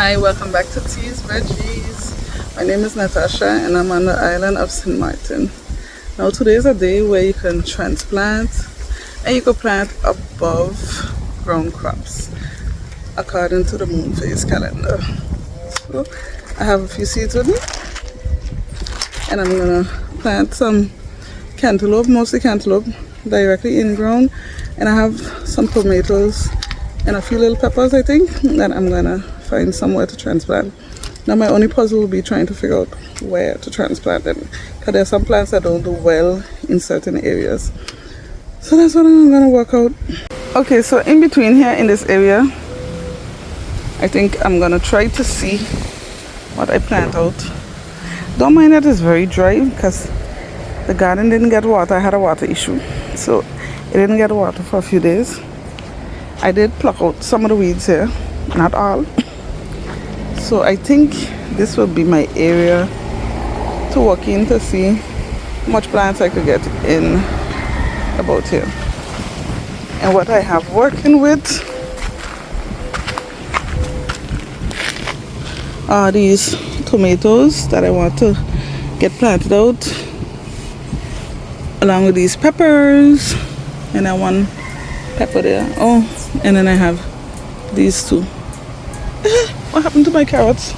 Hi, welcome back to Teas Veggies. My name is Natasha and I'm on the island of St. Martin. Now today is a day where you can transplant and you can plant above ground crops according to the moon phase calendar. So I have a few seeds with me and I'm gonna plant some cantaloupe, mostly cantaloupe, directly in ground, and I have some tomatoes and a few little peppers, I think, that I'm gonna find somewhere to transplant. Now my only puzzle will be trying to figure out where to transplant them, because there are some plants that don't do well in certain areas. So that's what I'm gonna work out. Okay, so in between here in this area, I think I'm gonna try to see what I plant out. Don't mind that it's very dry because the garden didn't get water. I had a water issue, so it didn't get water for a few days. I did pluck out some of the weeds here, not all. So I think this will be my area to walk in to see how much plants I could get in about here. And what I have working with are these tomatoes that I want to get planted out, along with these peppers, and that one pepper there. Oh, and then I have these two. What happened to my carrots?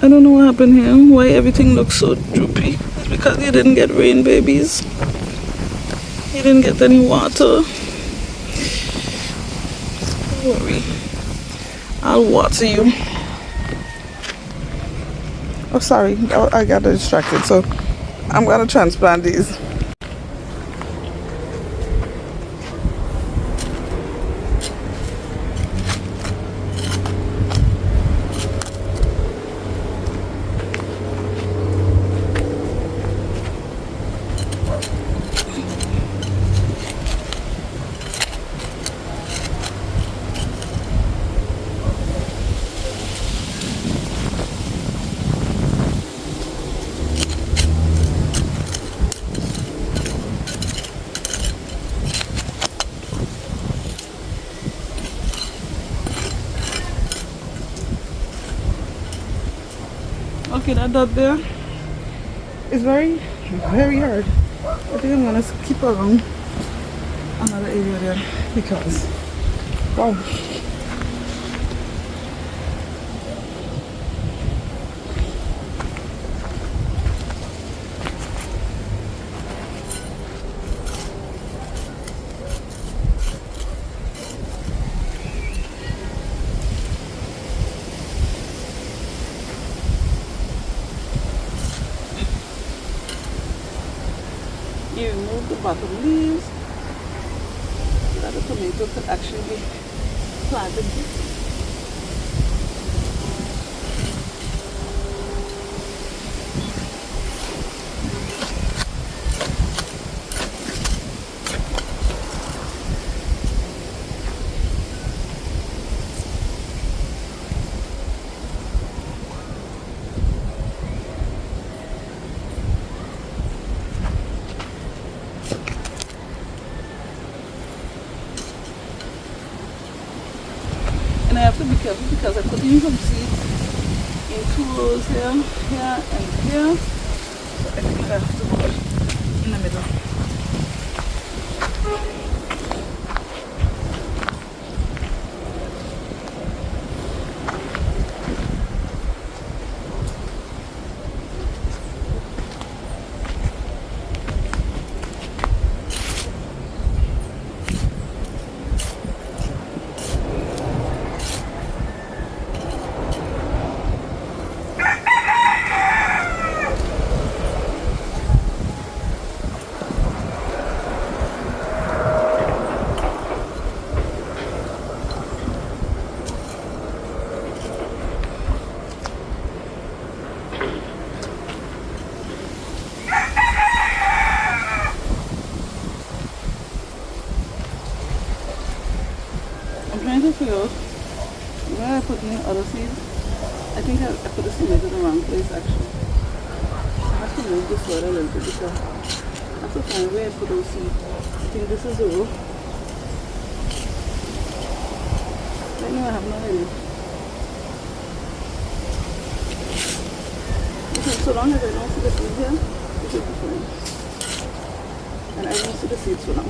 I don't know what happened here. Why everything looks so droopy? It's because you didn't get rain, babies. You didn't get any water. Don't worry, I'll water you. Oh, sorry, I got distracted. So I'm gonna transplant these. Okay, that dot there is very, very hard. I think I'm gonna skip around another area there because, wow. You remove the bottom leaves so that the tomato could actually be planted. And I have to be careful because I put in some seeds in 2 rows here, here, and here. So I think I have to go in the middle. I'm trying to figure out where I put in other seeds. I think I put the seeds in the wrong place actually. I have to move the soil a little bit because I have to find where I put those seeds. I think this is the row. No, I have no idea. Okay, so long as I don't see the seeds here, it should be fine. And I don't see the seeds for now.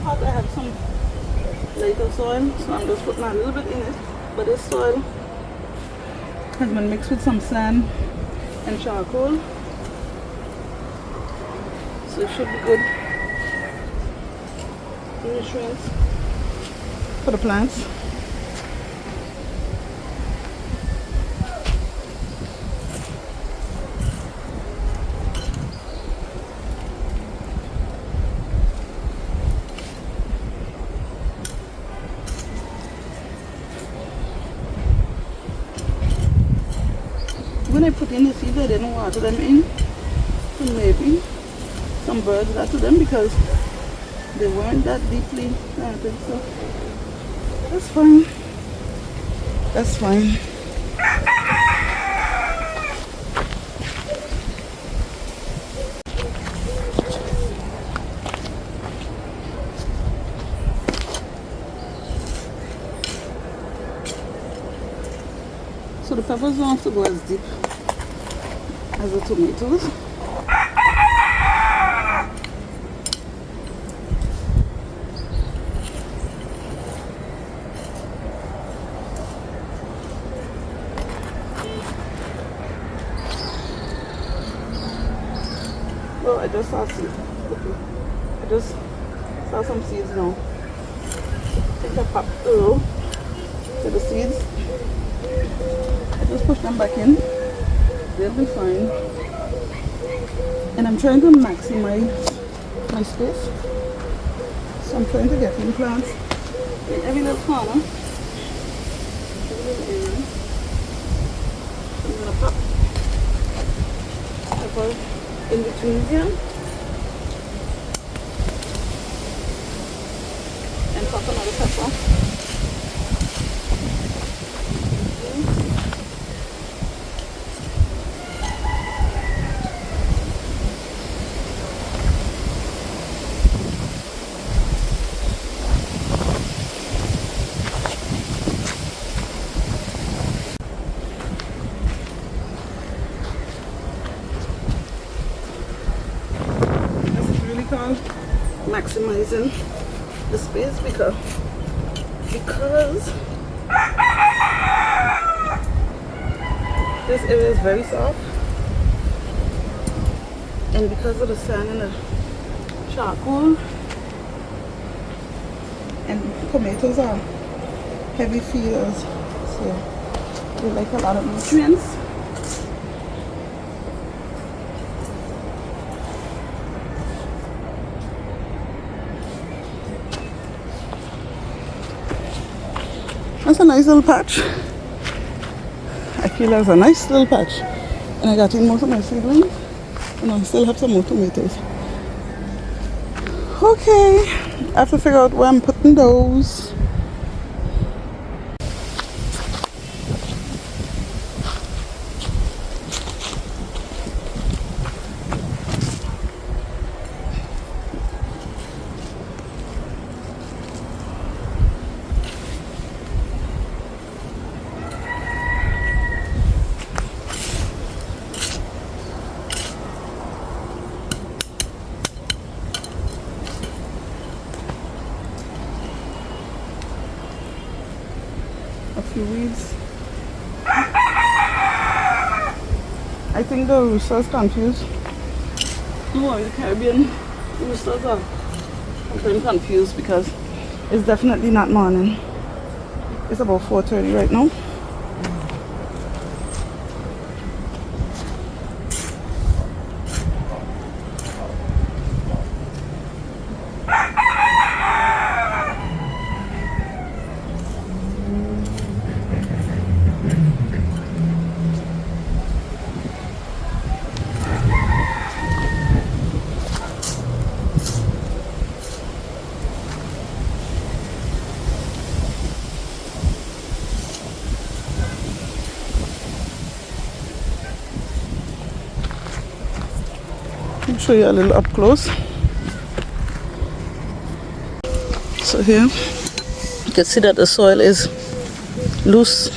I have some lighter soil, so I'm just putting a little bit in it. But this soil has been mixed with some sand and charcoal, so it should be good nutrients for the plants. When I put in the seeds, I didn't water them in, so maybe some birds got to them because they weren't that deeply planted, so that's fine. That's fine. So the peppers don't have to go as deep as the tomatoes. Well, I just saw seeds. I just saw some seeds now. I think I popped through to the seeds. I just push them back in. They'll be fine. And I'm trying to maximize my space. So I'm trying to get in plants in every little corner. Every little area. I'm gonna pop pepper in between here. And pop another pepper. Maximizing the space because this area is very soft, and because of the sand and the charcoal, and tomatoes are heavy feeders, so they like a lot of nutrients. That's a nice little patch. I feel that's a nice little patch. And I got in most of my seedlings. And I still have some more tomatoes. Okay. I have to figure out where I'm putting those. A few weeds. I think the rooster's confused. No, the Caribbean roosters are getting confused because it's definitely not morning. It's about 4:30 right now. I'll show you a little up close. So here you can see that the soil is loose.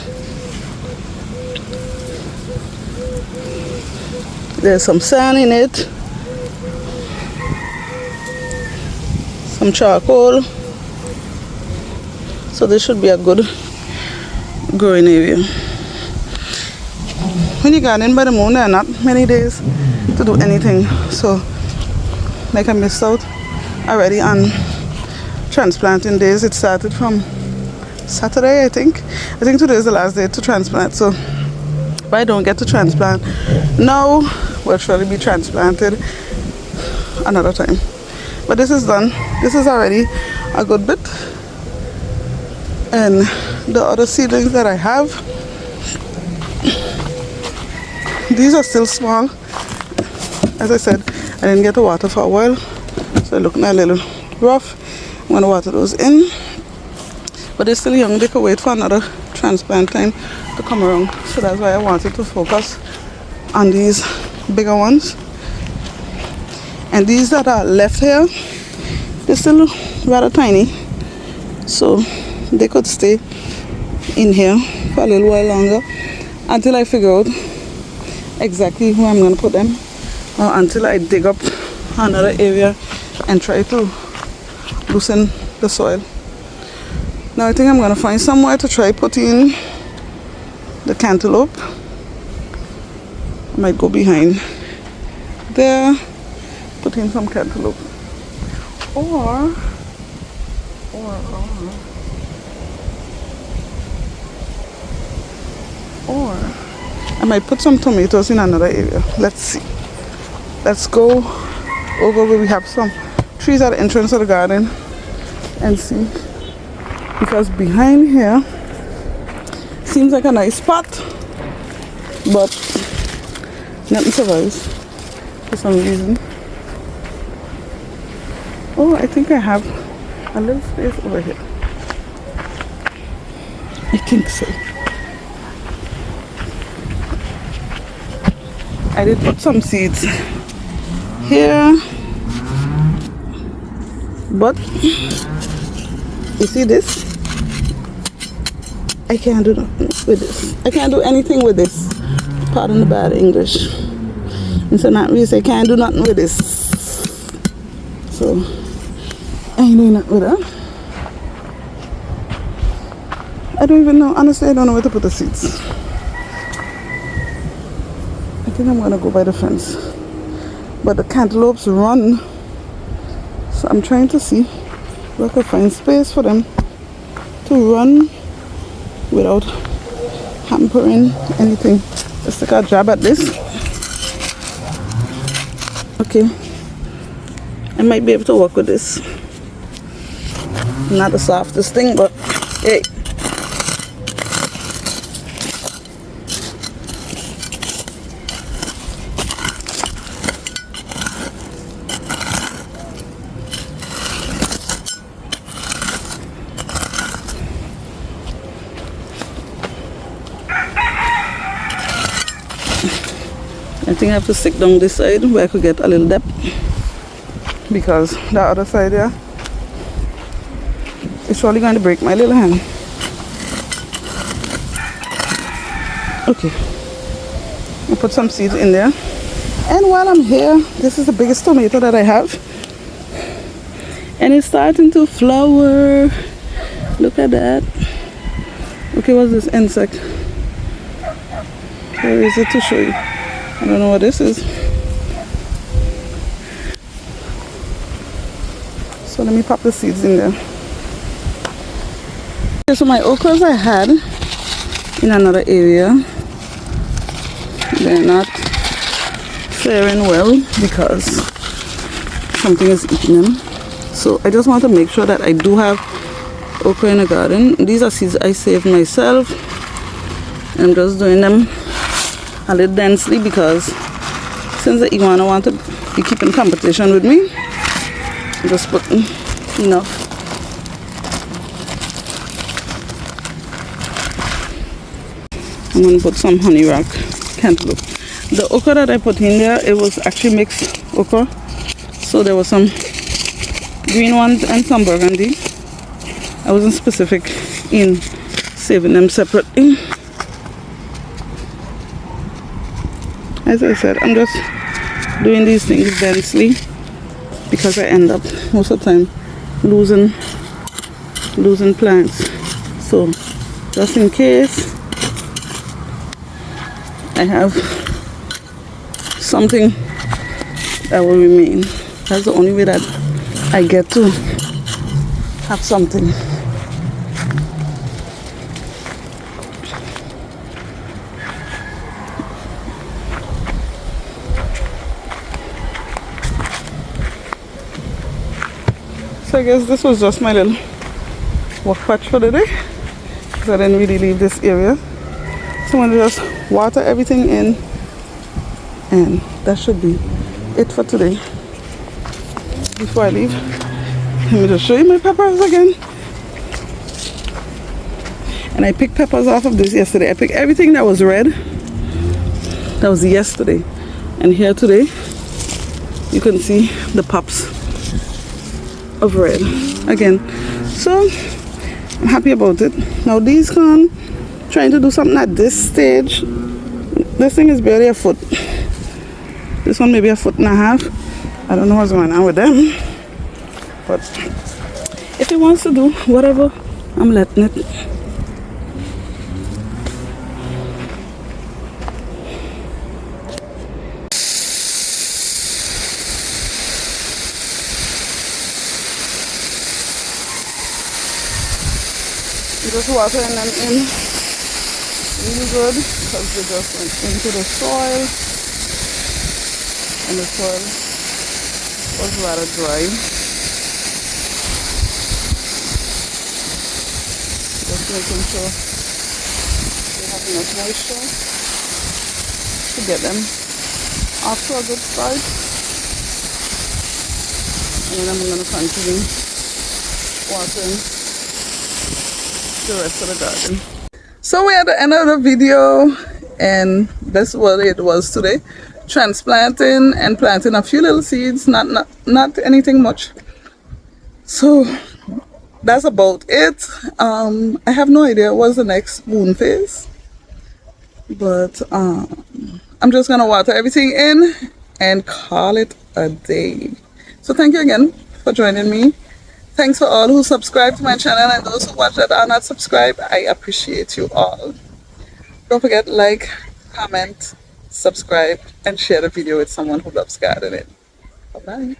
There's some sand in it, some charcoal, so this should be a good growing area. When you garden by the moon, there are not many days to do anything, so like I missed out already on transplanting days. It started from Saturday, I think today is the last day to transplant, so if I don't get to transplant now, will surely be transplanted another time. But this is done. This is already a good bit, and the other seedlings that I have, these are still small. As I said, I didn't get to water for a while, so they're looking a little rough. I'm going to water those in, but they're still young. They could wait for another transplant time to come around, so that's why I wanted to focus on these bigger ones. And these that are left here, they're still rather tiny, so they could stay in here for a little while longer until I figure out exactly where I'm going to put them, or until I dig up another area and try to loosen the soil. Now I think I'm going to find somewhere to try putting the cantaloupe. I might go behind there, put in some cantaloupe, or I might put some tomatoes in another area. Let's see. Let's go over where we have some trees at the entrance of the garden and see, because behind here seems like a nice spot, but nothing survives for some reason. Oh, I think I have a little space over here. I think so. I did put some seeds here, but you see this? I can't do nothing with this. I can't do anything with this. Pardon the bad English. And so not really say can't do nothing with this. So I ain't doing nothing with that. I don't even know. Honestly, I don't know where to put the seeds. I think I'm gonna go by the fence. But the cantaloupes run, so I'm trying to see where I can find space for them to run without hampering anything. Let's take a jab at this. Okay, I might be able to work with this. Not the softest thing, but hey. I think I have to stick down this side where I could get a little depth, because the other side here is surely going to break my little hand. Okay, I'll put some seeds in there. And while I'm here, this is the biggest tomato that I have, and it's starting to flower. Look at that. Okay, what's this insect? Where is it to show you? I don't know what this is. So let me pop the seeds in there. Okay, so my okras I had in another area, they're not faring well because something is eating them. So I just want to make sure that I do have okra in the garden. These are seeds I saved myself. I'm just doing them a little densely because since the iguana want to be keeping competition with me, I'm just putting enough. I'm going to put some honey rock cantaloupe. The okra that I put in there, it was actually mixed okra. So there was some green ones and some burgundy. I wasn't specific in saving them separately. As I said, I'm just doing these things densely because I end up most of the time losing plants. So just in case I have something that will remain. That's the only way that I get to have something. So I guess this was just my little work patch for the day, because I didn't really leave this area. So I'm going to just water everything in, and that should be it for today. Before I leave, let me just show you my peppers again. And I picked peppers off of this yesterday. I picked everything that was red. That was yesterday. And here today, you can see the pops of red again. So I'm happy about it. Now these corn, trying to do something at this stage. This thing is barely a foot. This one maybe a foot and a half. I don't know what's going on with them, but if it wants to do whatever, I'm letting it. Just watering them in really good because they just went into the soil, and the soil was rather dry. Just making sure they have enough moisture to get them off to a good start. And then I'm going to continue watering the rest of the garden. So we're at the end of the video, and that's what it was today. Transplanting and planting a few little seeds, not anything much. So that's about it. I have no idea what's the next moon phase, but I'm just gonna water everything in and call it a day. So thank you again for joining me. Thanks for all who subscribe to my channel, and those who watch that are not subscribed. I appreciate you all. Don't forget, like, comment, subscribe, and share the video with someone who loves gardening. Bye-bye.